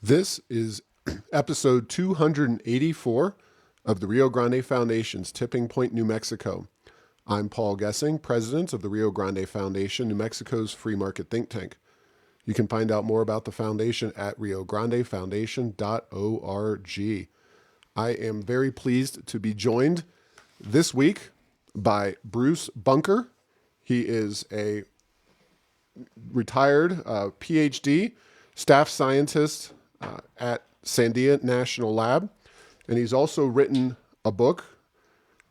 This is episode 284 of the Rio Grande Foundation's Tipping Point, New Mexico. I'm Paul Gessing, president of the Rio Grande Foundation, New Mexico's free market think tank. You can find out more about the foundation at riograndefoundation.org. I am very pleased to be joined this week by Bruce Bunker. He is a retired PhD staff scientist at Sandia National Lab, and he's also written a book,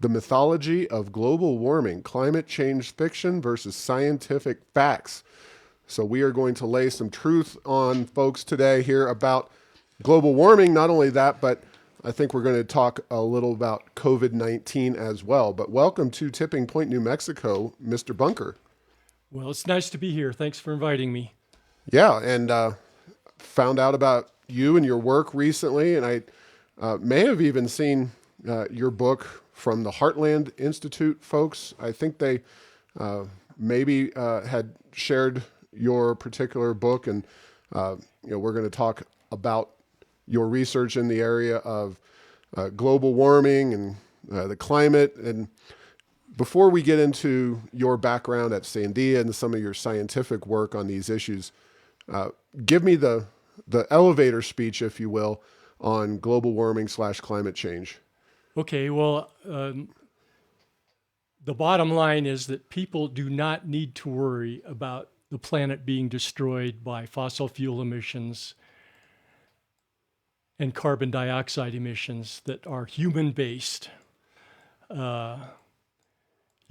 The Mythology of Global Warming, Climate Change Fiction versus Scientific Facts. So we are going to lay some truth on folks today here about global warming. Not only that, but I think we're going to talk a little about COVID-19 as well. But welcome to Tipping Point, New Mexico, Mr. Bunker. Well, it's nice to be here. Thanks for inviting me. Yeah, and found out about you and your work recently, and I may have even seen your book from the Heartland Institute folks. I think they maybe had shared your particular book, and we're going to talk about your research in the area of global warming and the climate. And before we get into your background at Sandia and some of your scientific work on these issues, give me the elevator speech, if you will, on global warming / climate change. Okay, well, the bottom line is that people do not need to worry about the planet being destroyed by fossil fuel emissions and carbon dioxide emissions that are human-based. You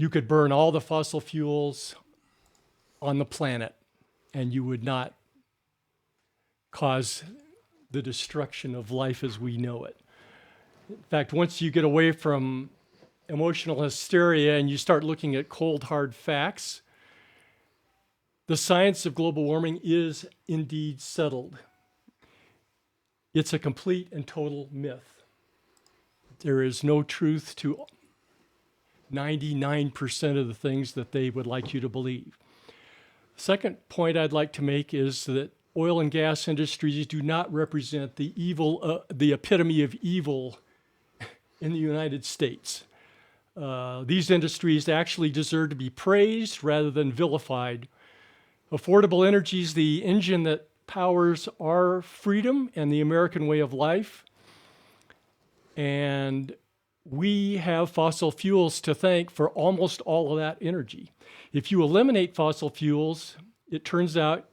could burn all the fossil fuels on the planet and you would not cause the destruction of life as we know it. In fact, once you get away from emotional hysteria and you start looking at cold, hard facts, the science of global warming is indeed settled. It's a complete and total myth. There is no truth to 99% of the things that they would like you to believe. Second point I'd like to make is that oil and gas industries do not represent the epitome of evil in the United States. These industries actually deserve to be praised rather than vilified. Affordable energy is the engine that powers our freedom and the American way of life. And we have fossil fuels to thank for almost all of that energy. If you eliminate fossil fuels, it turns out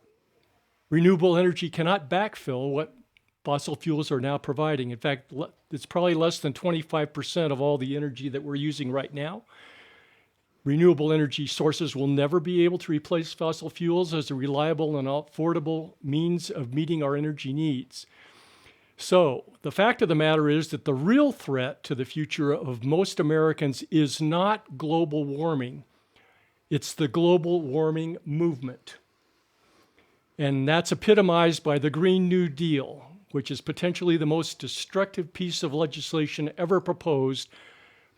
renewable energy cannot backfill what fossil fuels are now providing. In fact, it's probably less than 25% of all the energy that we're using right now. Renewable energy sources will never be able to replace fossil fuels as a reliable and affordable means of meeting our energy needs. So the fact of the matter is that the real threat to the future of most Americans is not global warming. It's the global warming movement. And that's epitomized by the Green New Deal, which is potentially the most destructive piece of legislation ever proposed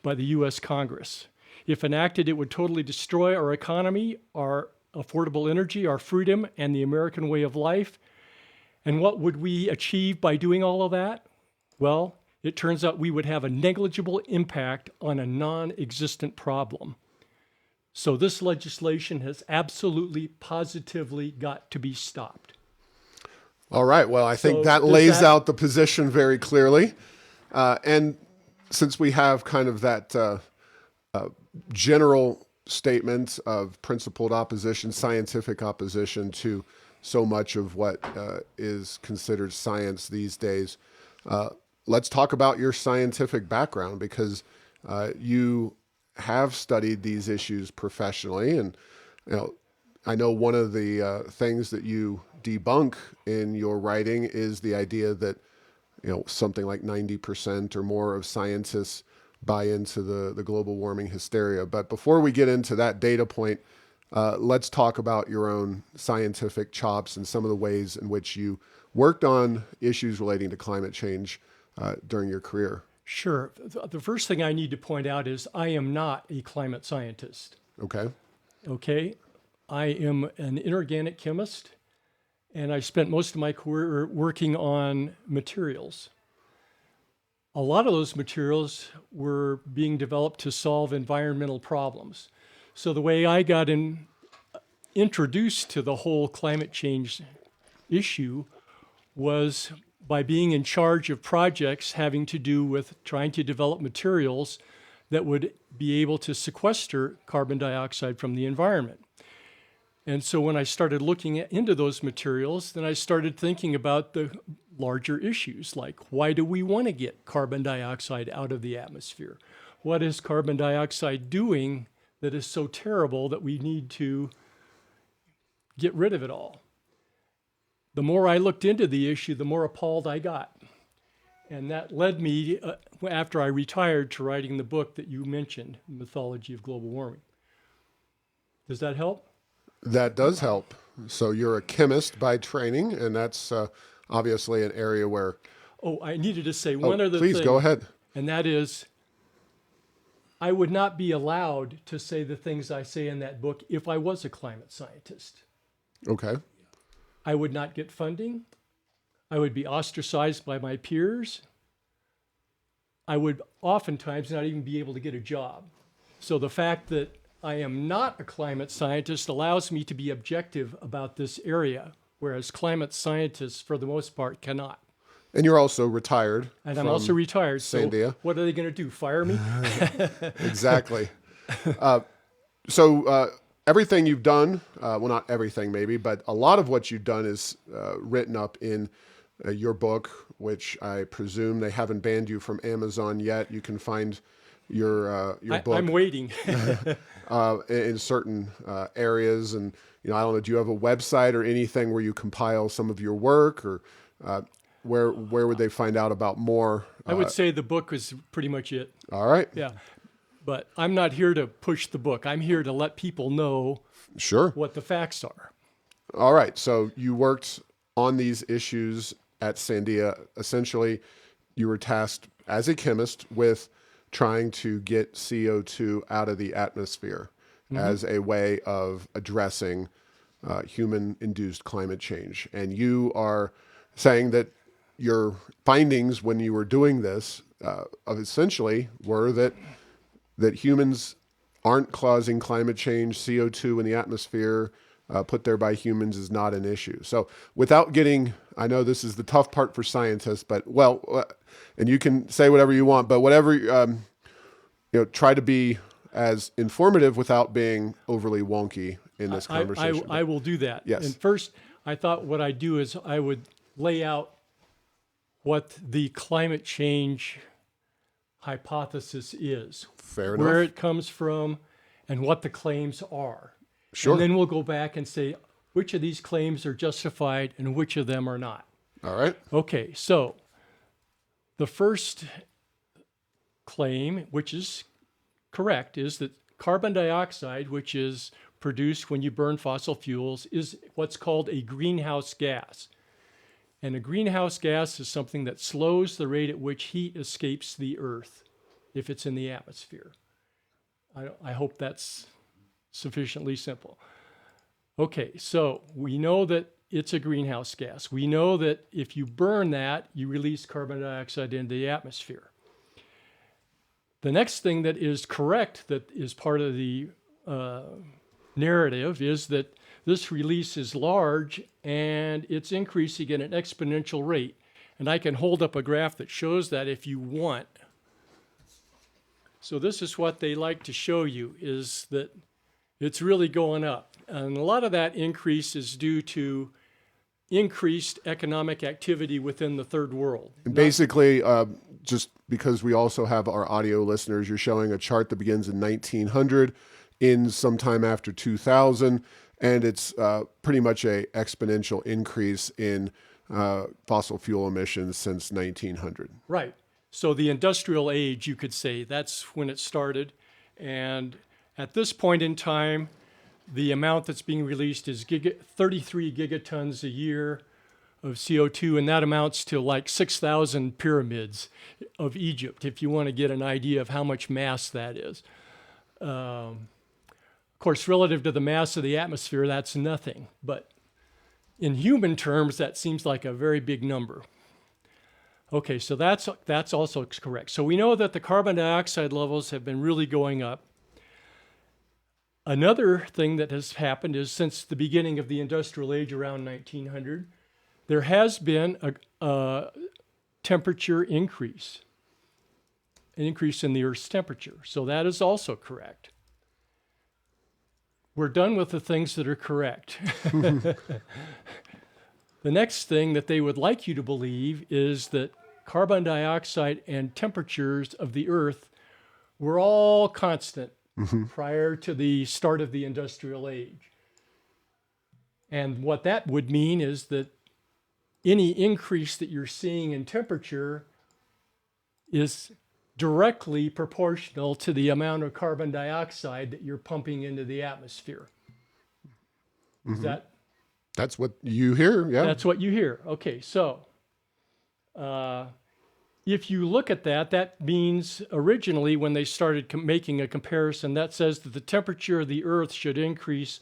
by the U.S. Congress. If enacted, it would totally destroy our economy, our affordable energy, our freedom, and the American way of life. And what would we achieve by doing all of that? Well, it turns out we would have a negligible impact on a non-existent problem. So this legislation has absolutely, positively got to be stopped. All right. Well, I think that lays out the position very clearly. And since we have kind of that general statement of principled opposition, scientific opposition to so much of what is considered science these days, let's talk about your scientific background, because you have studied these issues professionally. And I know one of the things that you debunk in your writing is the idea that something like 90% or more of scientists buy into the global warming hysteria. But before we get into that data point, let's talk about your own scientific chops and some of the ways in which you worked on issues relating to climate change during your career. Sure. The first thing I need to point out is I am not a climate scientist. Okay. Okay. I am an inorganic chemist, and I spent most of my career working on materials. A lot of those materials were being developed to solve environmental problems. So the way I got introduced to the whole climate change issue was by being in charge of projects having to do with trying to develop materials that would be able to sequester carbon dioxide from the environment. And so when I started looking into those materials, then I started thinking about the larger issues, like why do we want to get carbon dioxide out of the atmosphere? What is carbon dioxide doing that is so terrible that we need to get rid of it all? The more I looked into the issue, the more appalled I got. And that led me, after I retired, to writing the book that you mentioned, Mythology of Global Warming. Does that help? That does help. So you're a chemist by training, and that's obviously an area where... Oh, I needed to say one other please, thing. go ahead. And that is, I would not be allowed to say the things I say in that book if I was a climate scientist. Okay. I would not get funding. I would be ostracized by my peers. I would oftentimes not even be able to get a job. So the fact that I am not a climate scientist allows me to be objective about this area, whereas climate scientists, for the most part, cannot. And you're also retired. And I'm also retired. Sandia. So what are they going to do? Fire me? Exactly. So everything you've done, well, not everything maybe, but a lot of what you've done is written up in your book, which I presume they haven't banned you from Amazon yet. You can find your book. I'm waiting. In certain areas. And, I don't know, do you have a website or anything where you compile some of your work, or where would they find out about more? I would say the book is pretty much it. All right. Yeah. But I'm not here to push the book. I'm here to let people know Sure. what the facts are. All right. So you worked on these issues at Sandia. Essentially, you were tasked as a chemist with trying to get CO2 out of the atmosphere as a way of addressing human-induced climate change. And you are saying that your findings when you were doing this essentially were that humans aren't causing climate change. CO2 in the atmosphere put there by humans is not an issue. So without getting, I know this is the tough part for scientists, but and you can say whatever you want, but whatever, try to be as informative without being overly wonky in this conversation. I will do that. Yes. And first, I thought what I'd do is I would lay out what the climate change hypothesis is. Fair enough. Where it comes from and what the claims are. Sure. And then we'll go back and say which of these claims are justified and which of them are not. All right. Okay, so the first claim, which is correct, is that carbon dioxide, which is produced when you burn fossil fuels, is what's called a greenhouse gas. And a greenhouse gas is something that slows the rate at which heat escapes the earth if it's in the atmosphere. I hope that's sufficiently simple. Okay, so we know that it's a greenhouse gas. We know that if you burn that, you release carbon dioxide into the atmosphere. The next thing that is correct, that is part of the narrative, is that this release is large and it's increasing at an exponential rate. And I can hold up a graph that shows that if you want. So this is what they like to show you, is that it's really going up. And a lot of that increase is due to increased economic activity within the third world. And basically, just because we also have our audio listeners, you're showing a chart that begins in 1900, ends sometime after 2000, and it's pretty much a exponential increase in fossil fuel emissions since 1900. Right. So the industrial age, you could say, that's when it started. And at this point in time, the amount that's being released is 33 gigatons a year of CO2, and that amounts to like 6,000 pyramids of Egypt, if you want to get an idea of how much mass that is. Of course, relative to the mass of the atmosphere, that's nothing. But In human terms, that seems like a very big number. Okay, so that's also correct. So we know that the carbon dioxide levels have been really going up. Another thing that has happened is since the beginning of the industrial age around 1900, there has been a temperature increase, an increase in the Earth's temperature. So that is also correct. We're done with the things that are correct. The next thing that they would like you to believe is that carbon dioxide and temperatures of the Earth were all constant prior to the start of the industrial age. And what that would mean is that any increase that you're seeing in temperature is directly proportional to the amount of carbon dioxide that you're pumping into the atmosphere. Is That's what you hear, yeah. That's what you hear. Okay, so if you look at that, that means originally when they started making a comparison, that says that the temperature of the Earth should increase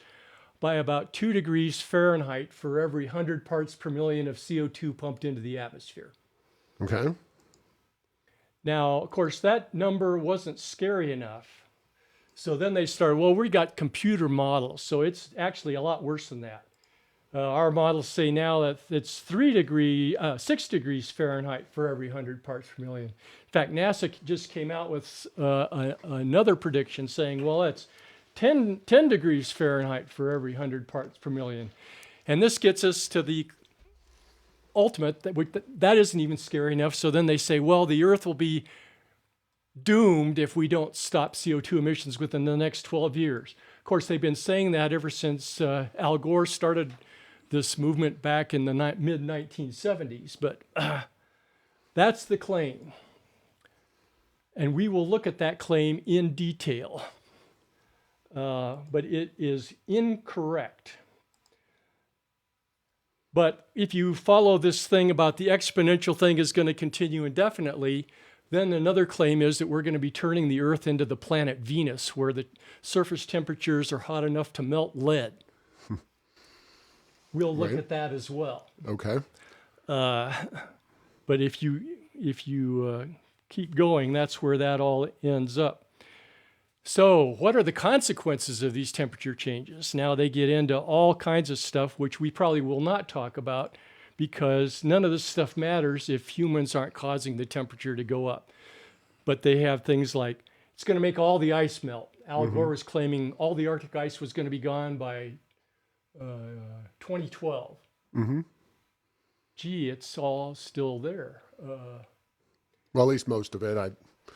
by about 2 degrees Fahrenheit for every 100 parts per million of CO2 pumped into the atmosphere. Okay. Now, of course, that number wasn't scary enough. So then they started, well, we got computer models, so it's actually a lot worse than that. Our models say now that it's 6 degrees Fahrenheit for every 100 parts per million. In fact, NASA just came out with another prediction saying, well, it's 10 degrees Fahrenheit for every 100 parts per million. And this gets us to the ultimate, that isn't even scary enough. So then they say, well, the Earth will be doomed if we don't stop CO2 emissions within the next 12 years. Of course, they've been saying that ever since Al Gore started this movement back in the mid-1970s, but that's the claim. And we will look at that claim in detail, but it is incorrect. But if you follow this thing about the exponential thing is going to continue indefinitely, then another claim is that we're going to be turning the Earth into the planet Venus, where the surface temperatures are hot enough to melt lead. We'll look at that as well. Okay. But if you keep going, that's where that all ends up. So what are the consequences of these temperature changes? Now they get into all kinds of stuff, which we probably will not talk about because none of this stuff matters if humans aren't causing the temperature to go up. But they have things like, it's going to make all the ice melt. Al Gore was claiming all the Arctic ice was going to be gone by 2012. Gee, it's all still there. Well, at least most of it. I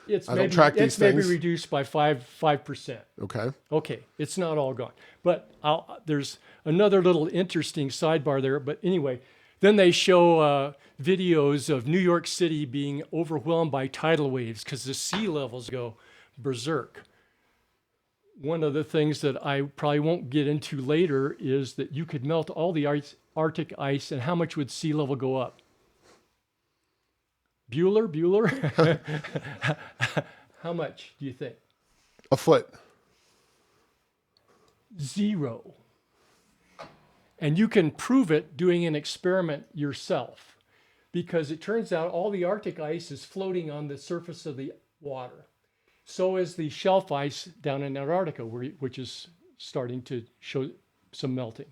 It's don't track these things. Maybe reduced by 5%. Okay. Okay, it's not all gone. But there's another little interesting sidebar there. But anyway, then they show videos of New York City being overwhelmed by tidal waves because the sea levels go berserk. One of the things that I probably won't get into later is that you could melt all the Arctic ice, and how much would sea level go up? Bueller? How much do you think? A foot. 0. And you can prove it doing an experiment yourself, because it turns out all the Arctic ice is floating on the surface of the water. So is the shelf ice down in Antarctica, which is starting to show some melting.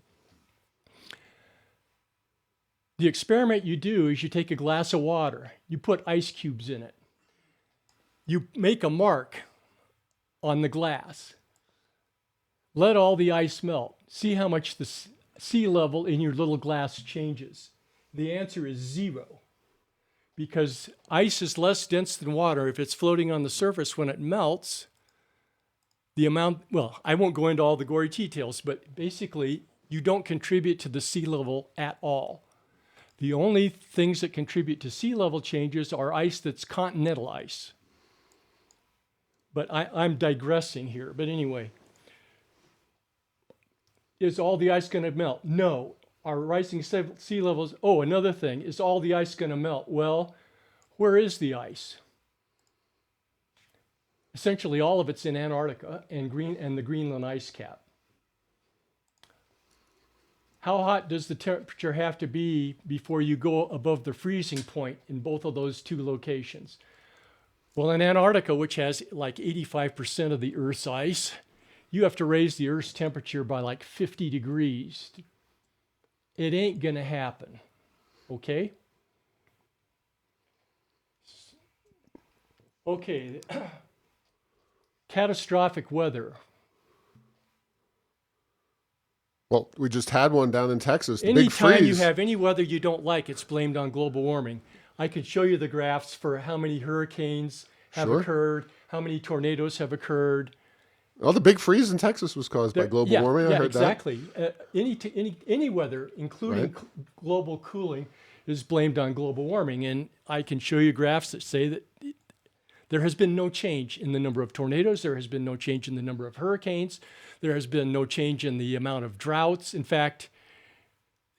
The experiment you do is you take a glass of water, you put ice cubes in it, you make a mark on the glass, let all the ice melt, see how much the sea level in your little glass changes. The answer is 0. Because ice is less dense than water. If it's floating on the surface when it melts, the amount, well, I won't go into all the gory details, but basically you don't contribute to the sea level at all. The only things that contribute to sea level changes are ice that's continental ice. But I'm digressing here. But anyway, is all the ice going to melt? No. Are rising sea levels? Oh, another thing, is all the ice going to melt? Well, where is the ice? Essentially, all of it's in Antarctica and the Greenland ice cap. how hot does the temperature have to be before you go above the freezing point in both of those two locations? Well, in Antarctica, which has like 85% of the Earth's ice, you have to raise the Earth's temperature by like 50 degrees. It ain't going to happen, okay? Okay, catastrophic weather. Well, we just had one down in Texas. The big Anytime you freeze. have any weather you don't like, it's blamed on global warming. I can show you the graphs for how many hurricanes have Sure. occurred, how many tornadoes have occurred. Oh, the big freeze in Texas was caused by global yeah, warming. I yeah, heard exactly. Any weather, including Right. global cooling, is blamed on global warming. And I can show you graphs that say that there has been no change in the number of tornadoes. There has been no change in the number of hurricanes. There has been no change in the amount of droughts. In fact,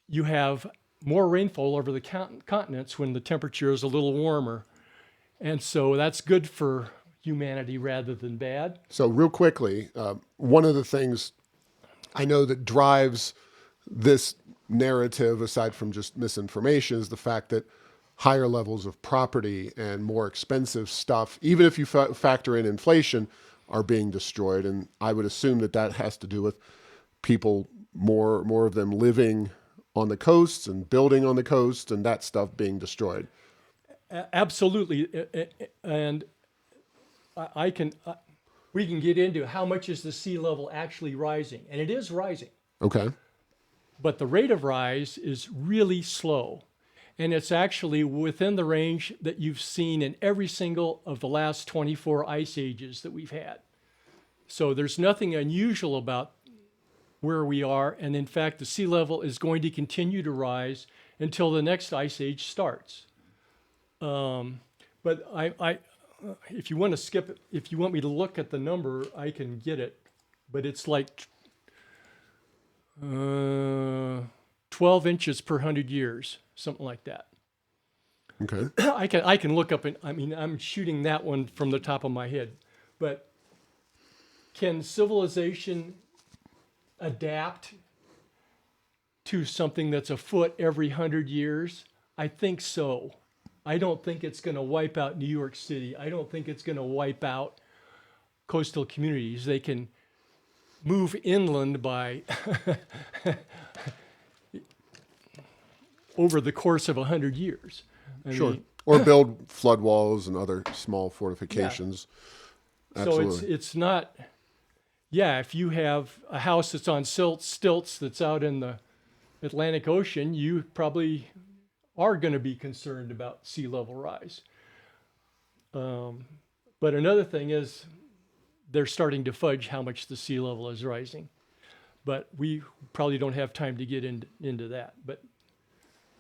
you have more rainfall over the continents when the temperature is a little warmer. And so that's good for humanity rather than bad. that. So, real quickly, one of the things I know that drives this narrative, aside from just misinformation, is the fact that higher levels of property and more expensive stuff, even if you factor in inflation, are being destroyed. And I would assume that that has to do with people, more of them living on the coasts and building on the coast, and that stuff being destroyed. Absolutely. And I can, we can get into how much is the sea level actually rising. And it is rising, Okay. but the rate of rise is really slow. And it's actually within the range that you've seen in every single of the last 24 ice ages that we've had. So there's nothing unusual about where we are. And in fact, the sea level is going to continue to rise until the next ice age starts. But if you want to skip it, if you want me to look at the number, I can get it. But it's like 12 inches per 100 years, something like that. Okay. I can look up, and I mean, I'm shooting that one from the top of my head. But can civilization adapt to something that's a foot every 100 years? I think so. I don't think it's going to wipe out New York City. I don't think it's going to wipe out coastal communities. They can move inland by over the course of 100 years. I Sure. mean, Or build flood walls and other small fortifications. Absolutely. so it's not, yeah, if you have a house that's on stilts that's out in the Atlantic Ocean, you probably are going to be concerned about sea level rise. But another thing is they're starting to fudge how much the sea level is rising. But we probably don't have time to get into that. But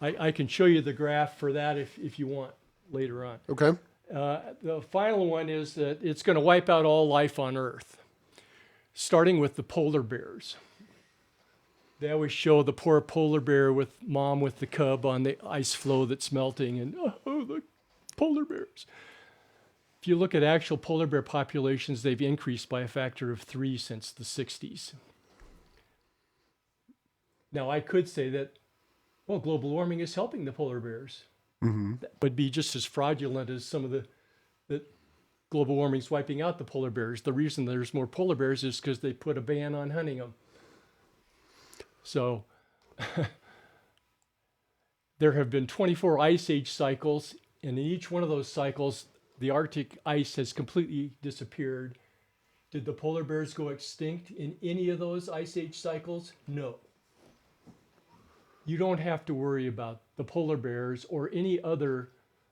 I can show you the graph for that if you want later on. Okay. The final one is that it's going to wipe out all life on Earth, starting with the polar bears. They always show the poor polar bear with mom with the cub on the ice floe that's melting, and oh, the polar bears. If you look at actual polar bear populations, they've increased by a factor of 3 since the 60s. Now, I could say that, well, global warming is helping the polar bears. Mm-hmm. That would be just as fraudulent as some of the global warming's wiping out the polar bears. The reason there's more polar bears is because they put a ban on hunting them. So there have been 24 ice age cycles, and in each one of those cycles, the Arctic ice has completely disappeared. Did the polar bears go extinct in any of those ice age cycles? No. You don't have to worry about the polar bears or any other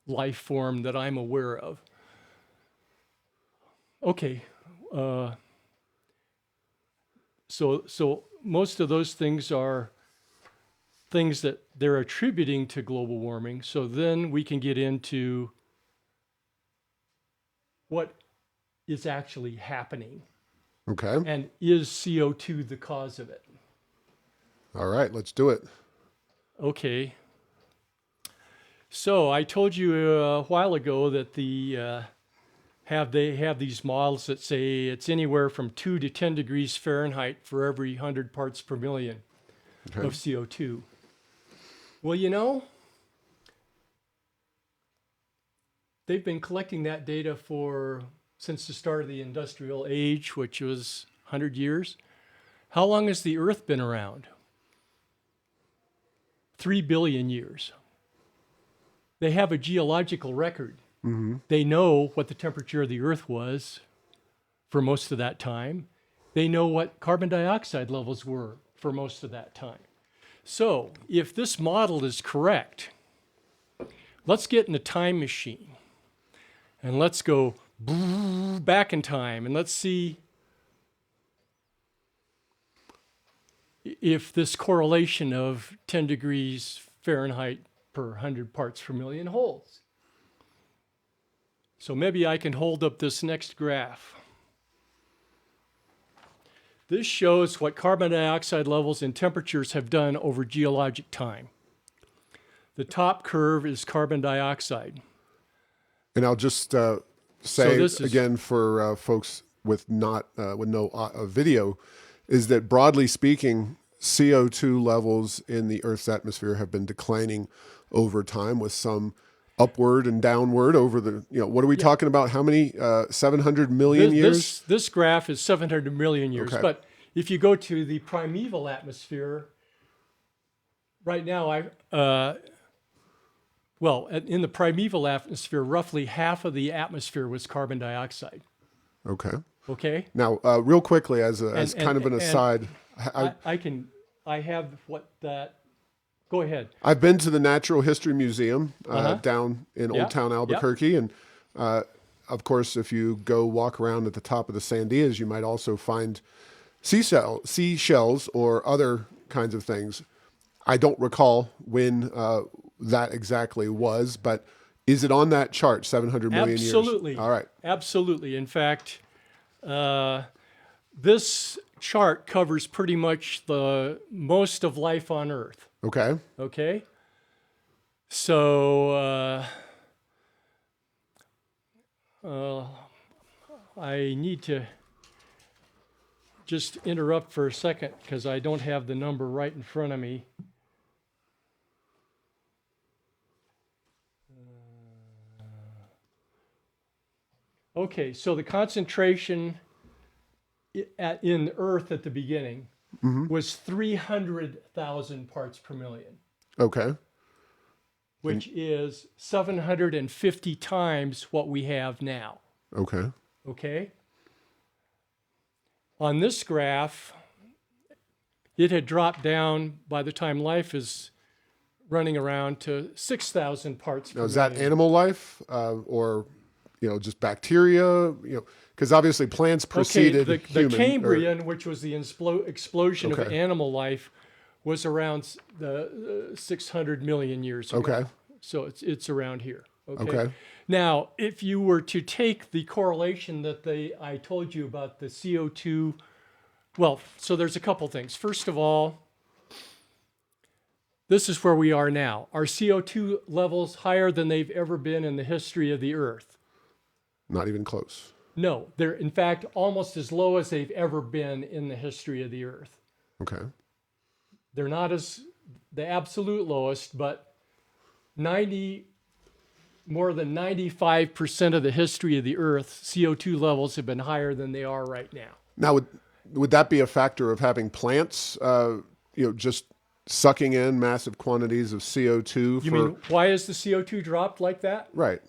life form that I'm aware of. Okay. So most of those things are things that they're attributing to global warming. So then we can get into what is actually happening. Okay. And is CO2 the cause of it? All right. Let's do it. Okay. So I told you a while ago that they have these models that say it's anywhere from 2 to 10 degrees Fahrenheit for every 100 parts per million. of CO2. Well, you know, they've been collecting that data since the start of the industrial age, which was 100 years. How long has the Earth been around? 3 billion years. They have a geological record. They know what the temperature of the Earth was for most of that time. They know what carbon dioxide levels were for most of that time. So if this model is correct, let's get in a time machine and let's go back in time and let's see if this correlation of 10 degrees Fahrenheit per 100 parts per million holds. So maybe I can hold up this next graph. This shows what carbon dioxide levels and temperatures have done over geologic time. The top curve is carbon dioxide. And I'll just say again for folks with no video, is that broadly speaking, CO2 levels in the Earth's atmosphere have been declining over time, with some upward and downward over the, what are we talking about? How many, 700 million years? This graph is 700 million years. Okay. But if you go to the primeval atmosphere, right now, in the primeval atmosphere, roughly half of the atmosphere was carbon dioxide. Okay. Okay. Now, real quickly, as kind of an aside, I have what that. Go ahead. I've been to the Natural History Museum down in Old Town Albuquerque, and of course, if you go walk around at the top of the Sandias, you might also find seashells or other kinds of things. I don't recall when that exactly was, but is it on that chart? 700 million years. Absolutely. All right. Absolutely. In fact, this chart covers pretty much the most of life on Earth. Okay. Okay. So I need to just interrupt for a second because I don't have the number right in front of me. Okay, so the concentration in Earth at the beginning was 300,000 parts per million. Okay. Which is 750 times what we have now. Okay. Okay? On this graph, it had dropped down by the time life is running around to 6,000 parts per million. Now, is that animal life or, just bacteria? Because obviously plants preceded the human. Cambrian, which was the explosion of Okay. animal life, was around the 600 million years ago. Okay. So it's around here. Okay. Now, if you were to take the correlation that I told you about the CO2, so there's a couple things. First of all, this is where we are now. Are CO2 levels higher than they've ever been in the history of the Earth? Not even close. No, they're in fact almost as low as they've ever been in the history of the Earth. Okay. They're not the absolute lowest, but more than 95% of the history of the Earth, CO2 levels have been higher than they are right now. Now, would that be a factor of having plants, just sucking in massive quantities of CO2? You mean, why is the CO2 dropped like that? Right.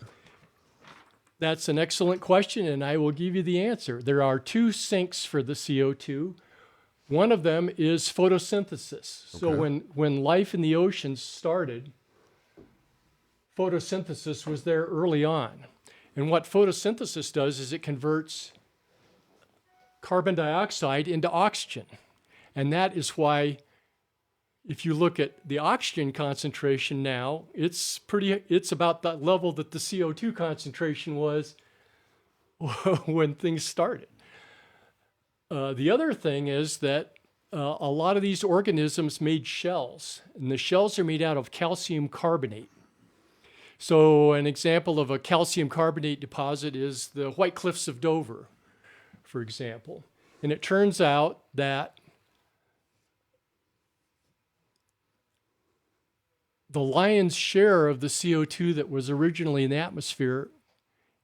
That's an excellent question, and I will give you the answer. There are two sinks for the CO2. One of them is photosynthesis. So when life in the oceans started, photosynthesis was there early on. And what photosynthesis does is it converts carbon dioxide into oxygen. And that is why, if you look at the oxygen concentration now, it's about that level that the CO2 concentration was when things started. The other thing is that a lot of these organisms made shells, and the shells are made out of calcium carbonate. So an example of a calcium carbonate deposit is the White Cliffs of Dover, for example. And it turns out that the lion's share of the CO2 that was originally in the atmosphere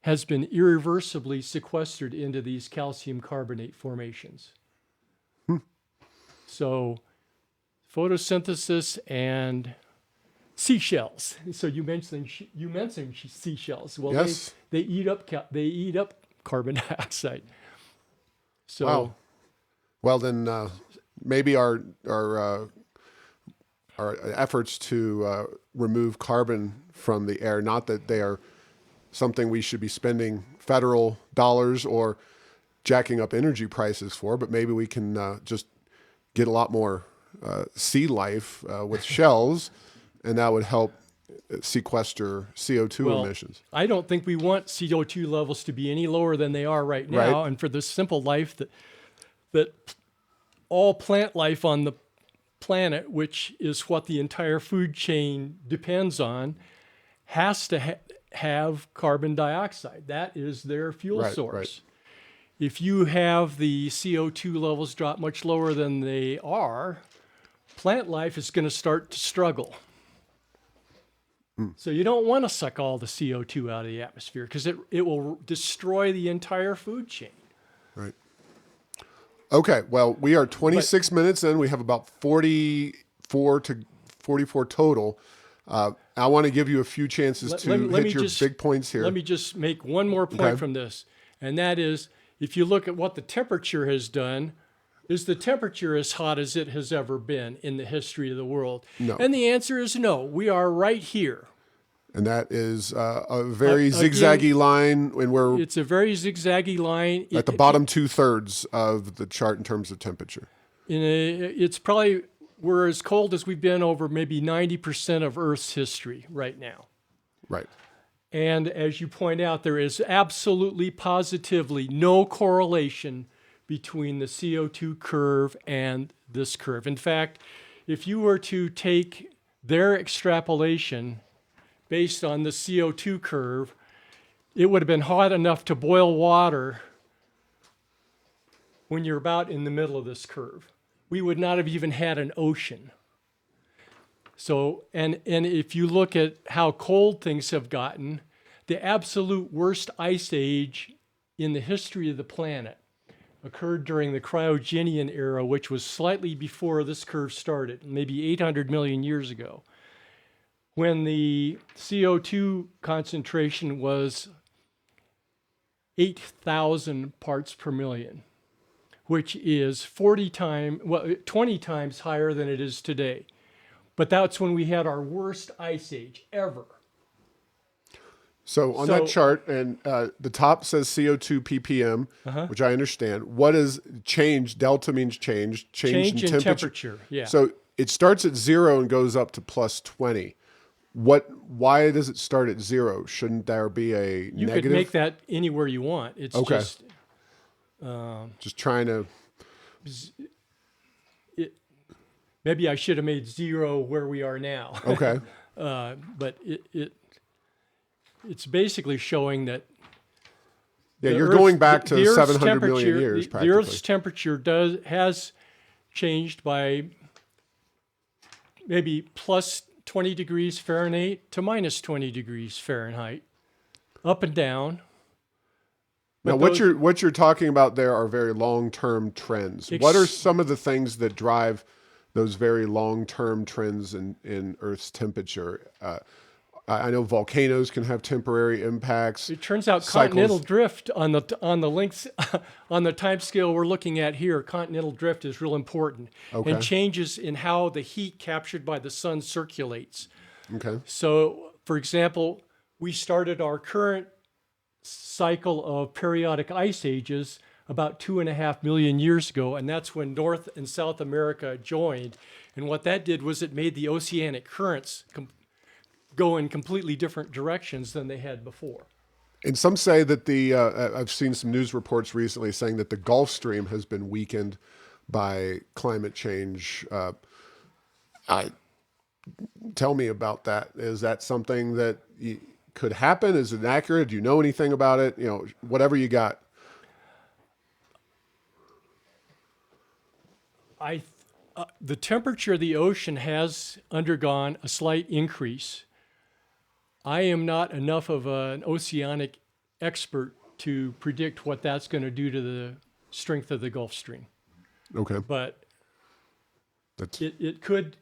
has been irreversibly sequestered into these calcium carbonate formations. So photosynthesis and seashells. So you mentioned seashells. Well, Yes. they eat up carbon dioxide. So Wow. Well, then maybe our efforts to remove carbon from the air, not that they are something we should be spending federal dollars or jacking up energy prices for, but maybe we can just get a lot more sea life with shells, and that would help sequester CO2 emissions. I don't think we want CO2 levels to be any lower than they are right now. Right. And for the simple life that all plant life on the planet, which is what the entire food chain depends on, has to have carbon dioxide. That is their fuel source. Right. If you have the CO2 levels drop much lower than they are, plant life is going to start to struggle. So you don't want to suck all the CO2 out of the atmosphere because it will destroy the entire food chain. Right. Okay, well, we are 26 minutes in. We have about 44 total. I want to give you a few chances to hit your big points here. Let me just make one more point from this, and that is, if you look at what the temperature has done, is the temperature as hot as it has ever been in the history of the world? No. And the answer is no. We are right here. And that is a very zigzaggy line, and it's a very zigzaggy line at the bottom 2/3 of the chart in terms of temperature. It's probably, we're as cold as we've been over maybe 90% of Earth's history right now. Right. And as you point out, there is absolutely, positively no correlation between the CO2 curve and this curve. In fact, if you were to take their extrapolation based on the CO2 curve, it would have been hot enough to boil water when you're about in the middle of this curve. We would not have even had an ocean. So, and if you look at how cold things have gotten, the absolute worst ice age in the history of the planet occurred during the Cryogenian era, which was slightly before this curve started, maybe 800 million years ago, when the CO2 concentration was 8,000 parts per million, which is 20 times higher than it is today. But that's when we had our worst ice age ever. So on that chart, and the top says CO2 ppm, which I understand. What is change? Delta means change in temperature. Yeah. So it starts at 0 and goes up to plus 20. Why does it start at 0? Shouldn't there be a you negative? could make that anywhere you want. It's okay. Just trying to. Maybe I should have made 0 where we are now. Okay. But it's basically showing that. Yeah, you're going back to 700 million years. The Earth's temperature has changed by maybe plus 20 degrees Fahrenheit to minus 20 degrees Fahrenheit, up and down. Now, what you're talking about there are very long-term trends. What are some of the things that drive those very long-term trends in Earth's temperature? I know volcanoes can have temporary impacts. It turns out continental drift on the lengths on the time scale we're looking at here, continental drift is real important. Okay. And changes in how the heat captured by the sun circulates. Okay. So, for example, we started our current cycle of periodic ice ages about 2.5 million years ago, and that's when North and South America joined. And what that did was it made the oceanic currents go in completely different directions than they had before. And some say that I've seen some news reports recently saying that the Gulf Stream has been weakened by climate change. Tell me about that. Is that something that could happen? Is it accurate? Do you know anything about it? Whatever you got. The temperature of the ocean has undergone a slight increase. I am not enough of an oceanic expert to predict what that's going to do to the strength of the Gulf Stream, Okay. but That's it could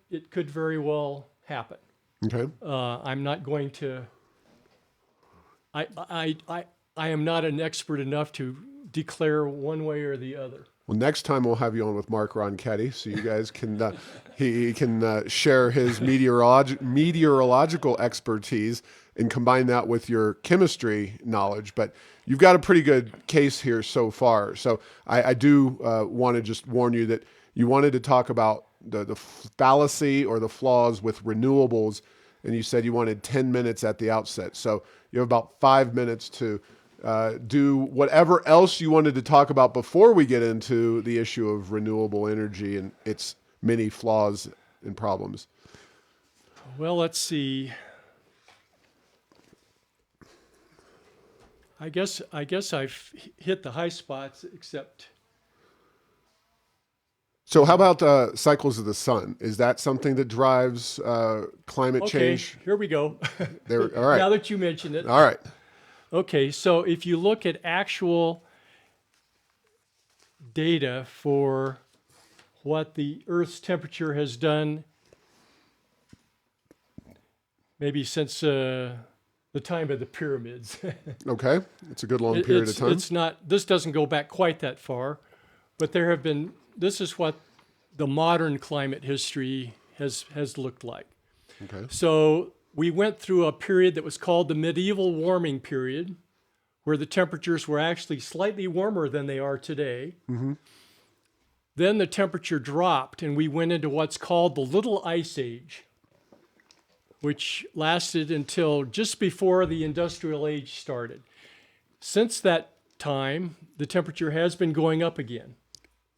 very well happen. okay. I'm not going to. I am not an expert enough to declare one way or the other. Well, next time we'll have you on with Mark Ronchetti, so you guys can he can share his meteorological expertise and combine that with your chemistry knowledge. But you've got a pretty good case here so far. So I do want to just warn you that you wanted to talk about the fallacy or the flaws with renewables, and you said you wanted 10 minutes at the outset. So you have about 5 minutes to do whatever else you wanted to talk about before we get into the issue of renewable energy and its many flaws and problems. Well, let's see. I guess I've hit the high spots, except. So how about cycles of the sun? Is that something that drives climate change? Here we go. There, all right. Now that you mentioned it. All right. Okay, so if you look at actual data for what the Earth's temperature has done, maybe since the time of the pyramids. Okay. It's a good long period of time. It's not. This doesn't go back quite that far, but there have been. This is what the modern climate history has looked like. Okay. So we went through a period that was called the medieval warming period, where the temperatures were actually slightly warmer than they are today. Mm-hmm. Then the temperature dropped, and we went into what's called the Little Ice Age, which lasted until just before the Industrial Age started. Since that time, the temperature has been going up again.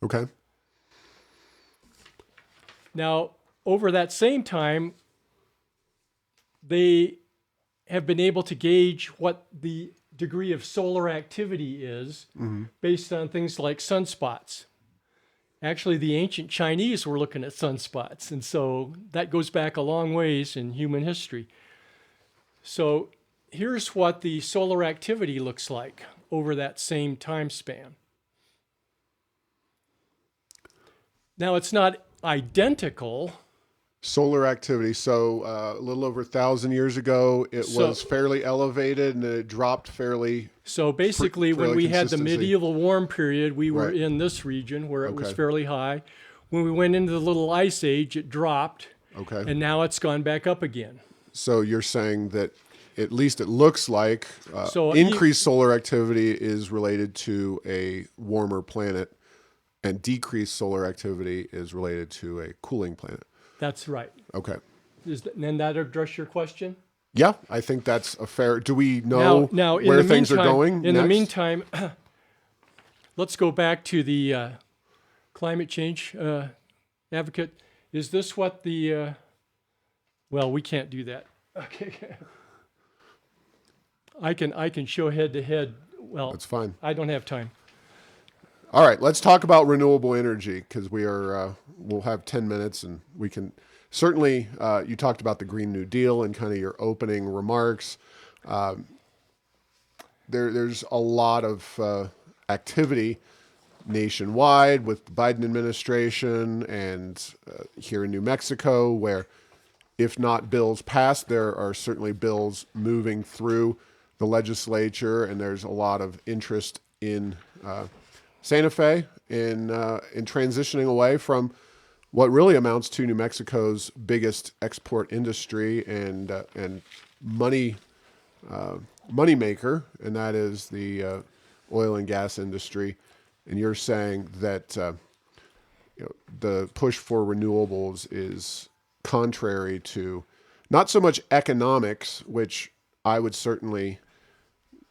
Okay. Now, over that same time, they have been able to gauge what the degree of solar activity is based on things like sunspots. Actually, the ancient Chinese were looking at sunspots, and so that goes back a long ways in human history. So here's what the solar activity looks like over that same time span. Now, it's not identical. Solar activity. So a little over 1,000 years ago, it was fairly elevated, and then it dropped fairly. So basically, when we had the consistency. medieval warm period, we were Right. in this region where it was Okay. fairly high. When we went into the Little Ice Age, it dropped, Okay. and now it's gone back up again. So you're saying that at least it looks like So increased solar activity is related to a warmer planet, and decreased solar activity is related to a cooling planet. That's right. Okay. Then that address your question? Yeah, I think that's a fair. Do we know Now in where the things meantime, are going? In the next? meantime, let's go back to the climate change advocate. Is this what the? Well, we can't do that. Okay. I can show head to head. Well, That's fine. I don't have time. All right, let's talk about renewable energy because we'll have 10 minutes and we can certainly, you talked about the Green New Deal and kind of your opening remarks. There's a lot of activity nationwide with the Biden administration and here in New Mexico where if not bills passed, there are certainly bills moving through the legislature, and there's a lot of interest in Santa Fe in transitioning away from what really amounts to New Mexico's biggest export industry and money maker, and that is the oil and gas industry. And you're saying that the push for renewables is contrary to not so much economics, which I would certainly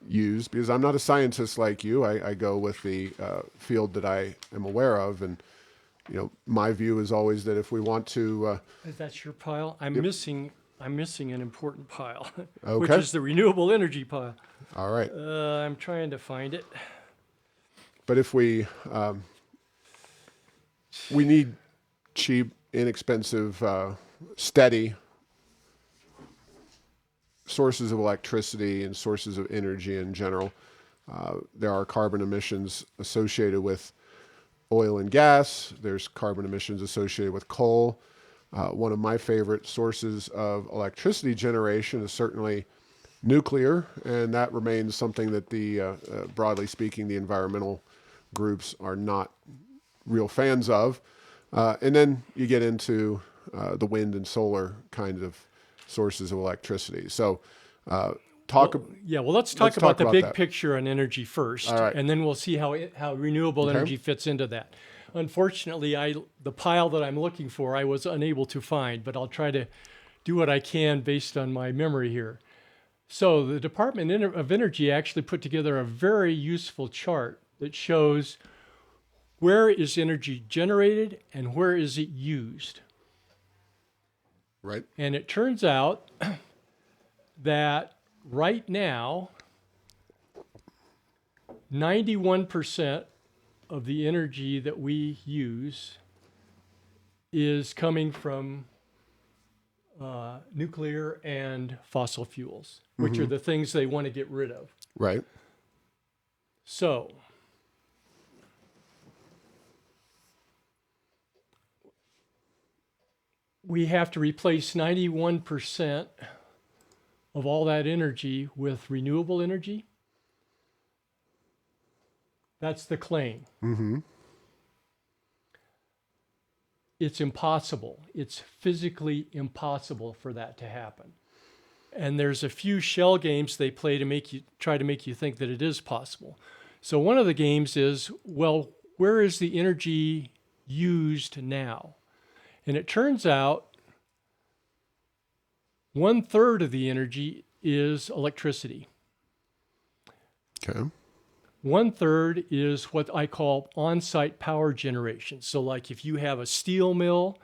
use because I'm not a scientist like you. I go with the field that I am aware of, and my view is always that if we want to, That's your pile. I'm missing an important pile, which Okay. is the renewable energy pile. all right. I'm trying to find it. But if we need cheap, inexpensive, steady sources of electricity and sources of energy in general. There are carbon emissions associated with oil and gas. There's carbon emissions associated with coal. One of my favorite sources of electricity generation is certainly nuclear, and that remains something that broadly speaking, the environmental groups are not real fans of. And then you get into the wind and solar kinds of sources of electricity. So Well, let's talk about the big that. picture on energy first, All right. and then we'll see how renewable energy fits into that. Unfortunately, the pile that I'm looking for, I was unable to find, but I'll try to do what I can based on my memory here. So the Department of Energy actually put together a very useful chart that shows where is energy generated and where is it used. Right. And it turns out that right now, 91% of the energy that we use is coming from nuclear and fossil fuels, which are the things they want to get rid of. Right. So, we have to replace 91% of all that energy with renewable energy. That's the claim. Mm-hmm. It's impossible. It's physically impossible for that to happen. And there's a few shell games they play to try to make you think that it is possible. So one of the games is, well, where is the energy used now? And it turns out 1/3 of the energy is electricity. Okay. 1/3 is what I call on-site power generation. So like if you have a steel mill,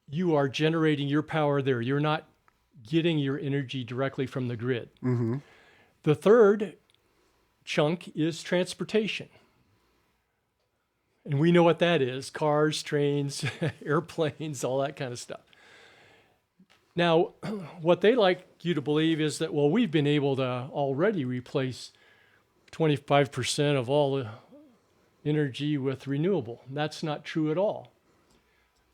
you are generating your power there. You're not getting your energy directly from the grid. Mm-hmm. The third chunk is transportation. And we know what that is: cars, trains, airplanes, all that kind of stuff. Now, what they like you to believe is that, well, we've been able to already replace 25% of all the energy with renewable. That's not true at all.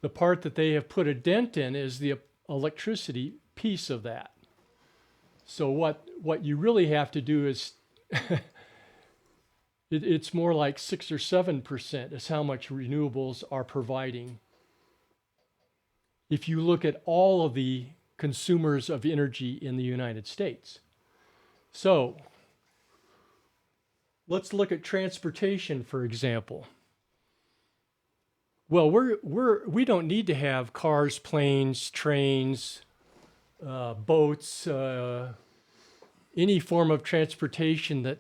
The part that they have put a dent in is the electricity piece of that. So what you really have to do is it's more like 6 or 7% is how much renewables are providing. If you look at all of the consumers of energy in the United States. So let's look at transportation, for example. Well, we don't need to have cars, planes, trains, boats, any form of transportation that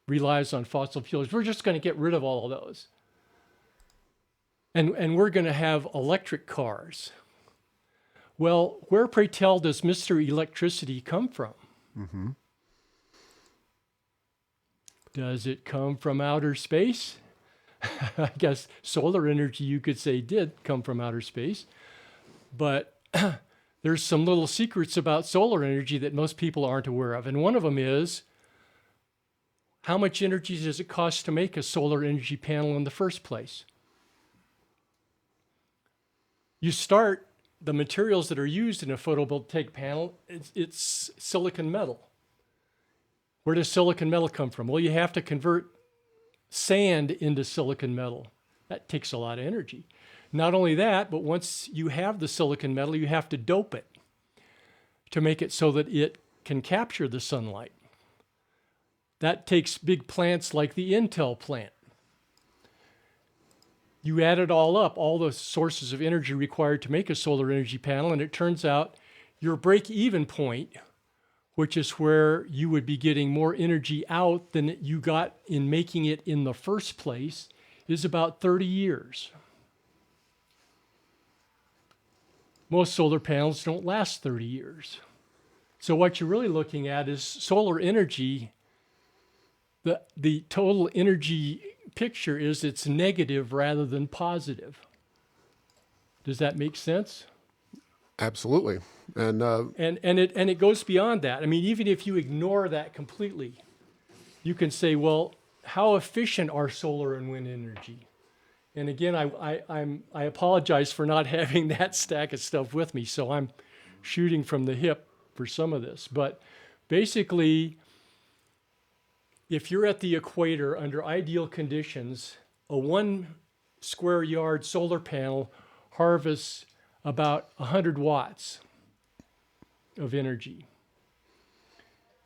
relies on fossil fuels. We're just going to get rid of all of those. And we're going to have electric cars. Well, where, pray tell, does Mr. Electricity come from? Mm-hmm. Does it come from outer space? I guess solar energy, you could say, did come from outer space. But there's some little secrets about solar energy that most people aren't aware of. And one of them is, how much energy does it cost to make a solar energy panel in the first place? You start, the materials that are used in a photovoltaic panel, it's silicon metal. Where does silicon metal come from? Well, you have to convert sand into silicon metal. That takes a lot of energy. Not only that, but once you have the silicon metal, you have to dope it to make it so that it can capture the sunlight. That takes big plants like the Intel plant. You add it all up, all the sources of energy required to make a solar energy panel, and it turns out your break-even point, which is where you would be getting more energy out than you got in making it in the first place, is about 30 years. Most solar panels don't last 30 years. So what you're really looking at is solar energy. The total energy picture is it's negative rather than positive. Does that make sense? Absolutely. And And it goes beyond that. I mean, even if you ignore that completely, you can say, well, how efficient are solar and wind energy? And again, I apologize for not having that stack of stuff with me, so I'm shooting from the hip for some of this. But basically, if you're at the equator under ideal conditions, a 1 square yard solar panel harvests about 100 watts of energy.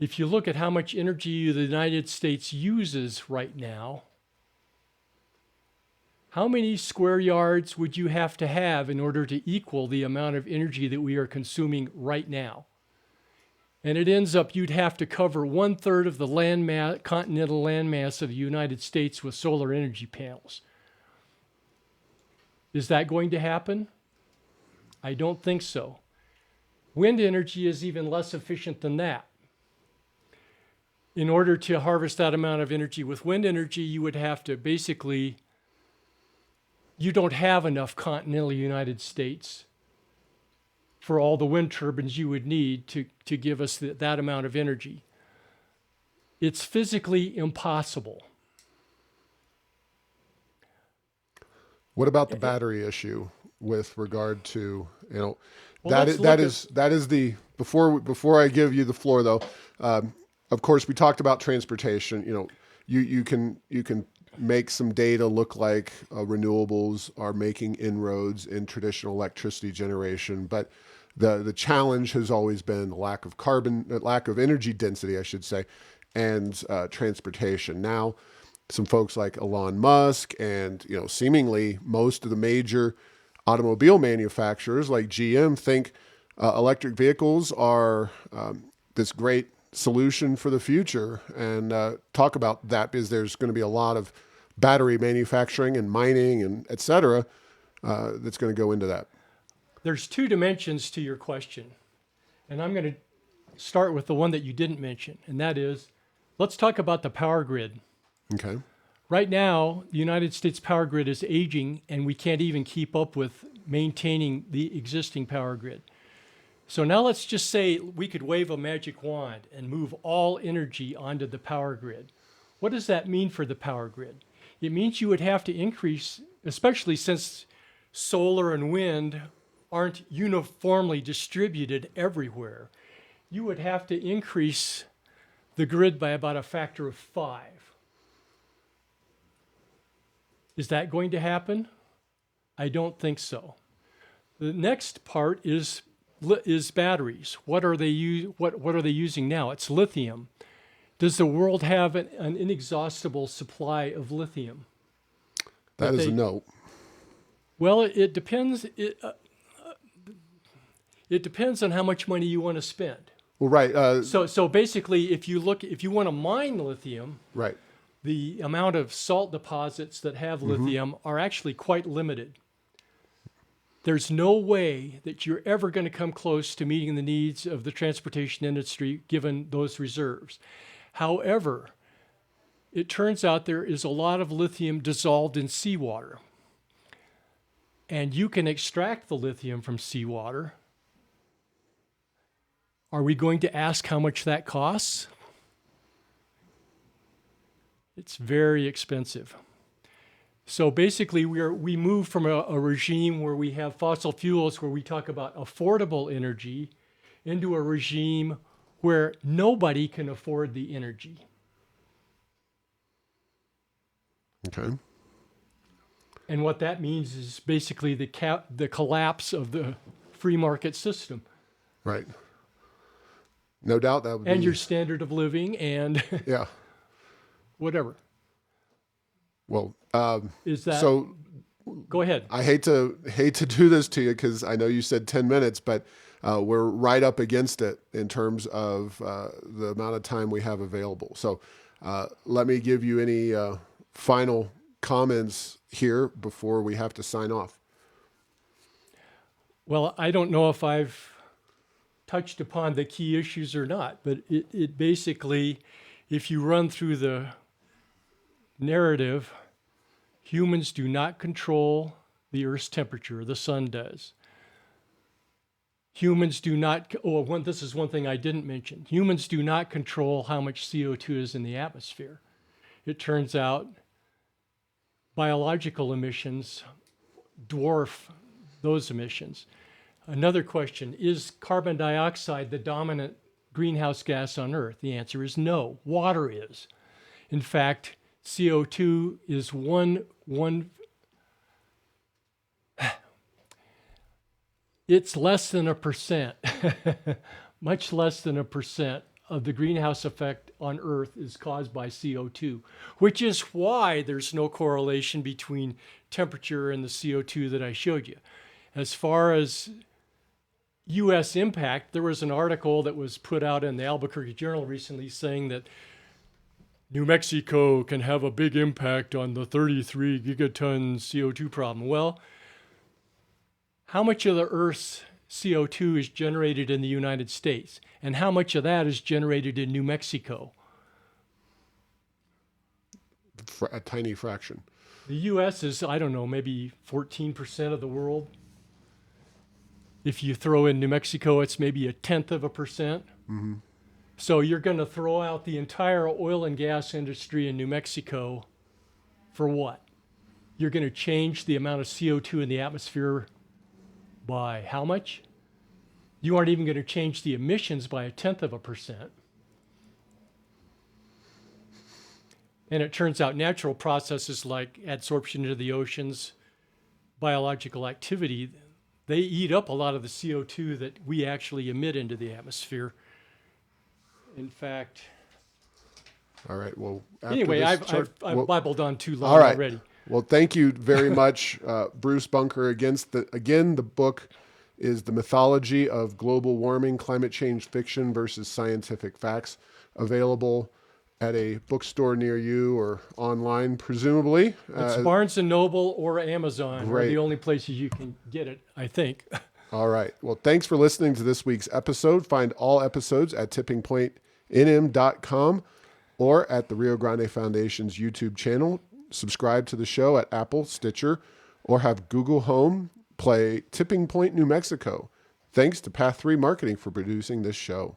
If you look at how much energy the United States uses right now, how many square yards would you have to have in order to equal the amount of energy that we are consuming right now? And it ends up you'd have to cover 1/3 of the continental landmass of the United States with solar energy panels. Is that going to happen? I don't think so. Wind energy is even less efficient than that. In order to harvest that amount of energy with wind energy, you would have to basically, you don't have enough continental United States for all the wind turbines you would need to give us that amount of energy. It's physically impossible. what about the battery issue with regard to, Well, that is the, before I give you the floor though, of course we talked about transportation. You can make some data look like renewables are making inroads in traditional electricity generation, but the challenge has always been lack of energy density, I should say, and transportation. Now, some folks like Elon Musk and seemingly most of the major automobile manufacturers like GM think electric vehicles are this great solution for the future, and talk about that, because there's going to be a lot of battery manufacturing and mining and et cetera that's going to go into that. There's 2 dimensions to your question, and I'm going to start with the one that you didn't mention, and that is, let's talk about the power grid. Okay. Right now, the United States power grid is aging, and we can't even keep up with maintaining the existing power grid. So now let's just say we could wave a magic wand and move all energy onto the power grid. What does that mean for the power grid? It means you would have to increase, especially since solar and wind aren't uniformly distributed everywhere, you would have to increase the grid by about a factor of 5. Is that going to happen? I don't think so. The next part is batteries. What are they using now? It's lithium. Does the world have an inexhaustible supply of lithium? That is a no. Well, it depends. It depends on how much money you want to spend. Well, right. So basically, if you want to mine lithium, right. the amount of salt deposits that have lithium are actually quite limited. There's no way that you're ever going to come close to meeting the needs of the transportation industry given those reserves. However, it turns out there is a lot of lithium dissolved in seawater. And you can extract the lithium from seawater. Are we going to ask how much that costs? It's very expensive. So basically, we move from a regime where we have fossil fuels, where we talk about affordable energy, into a regime where nobody can afford the energy. Okay. And what that means is basically the collapse of the free market system. Right. No doubt that would be. And your standard of living and yeah. whatever. Well, is that so? Go ahead. I hate to do this to you because I know you said 10 minutes, but we're right up against it in terms of the amount of time we have available. So let me give you any final comments here before we have to sign off. Well, I don't know if I've touched upon the key issues or not, but it basically, if you run through the narrative, humans do not control the Earth's temperature. The sun does. Humans do not, this is one thing I didn't mention. Humans do not control how much CO2 is in the atmosphere. It turns out biological emissions dwarf those emissions. Another question, is carbon dioxide the dominant greenhouse gas on Earth? The answer is no. Water is. In fact, CO2 is it's less than 1%, much less than 1% of the greenhouse effect on Earth is caused by CO2, which is why there's no correlation between temperature and the CO2 that I showed you. As far as U.S. impact, there was an article that was put out in the Albuquerque Journal recently saying that New Mexico can have a big impact on the 33 gigaton CO2 problem. Well, how much of the Earth's CO2 is generated in the United States? And how much of that is generated in New Mexico? A tiny fraction. The U.S. is, I don't know, maybe 14% of the world. If you throw in New Mexico, it's maybe 0.1%. Mm-hmm. So you're going to throw out the entire oil and gas industry in New Mexico for what? You're going to change the amount of CO2 in the atmosphere by how much? You aren't even going to change the emissions by 0.1%. And it turns out natural processes like adsorption into the oceans, biological activity, they eat up a lot of the CO2 that we actually emit into the atmosphere. In fact, all right. Well, anyway, I've Bibled on too long all right. already. Well, thank you very much, Bruce Bunker. Again, the book is The Mythology of Global Warming, Climate Change Fiction versus Scientific Facts, available at a bookstore near you or online, presumably. It's Barnes & Noble or Amazon. Great. Are the only places you can get it, I think. All right. Well, thanks for listening to this week's episode. Find all episodes at tippingpointnm.com or at the Rio Grande Foundation's YouTube channel. Subscribe to the show at Apple, Stitcher, or have Google Home play Tipping Point, New Mexico. Thanks to Path 3 Marketing for producing this show.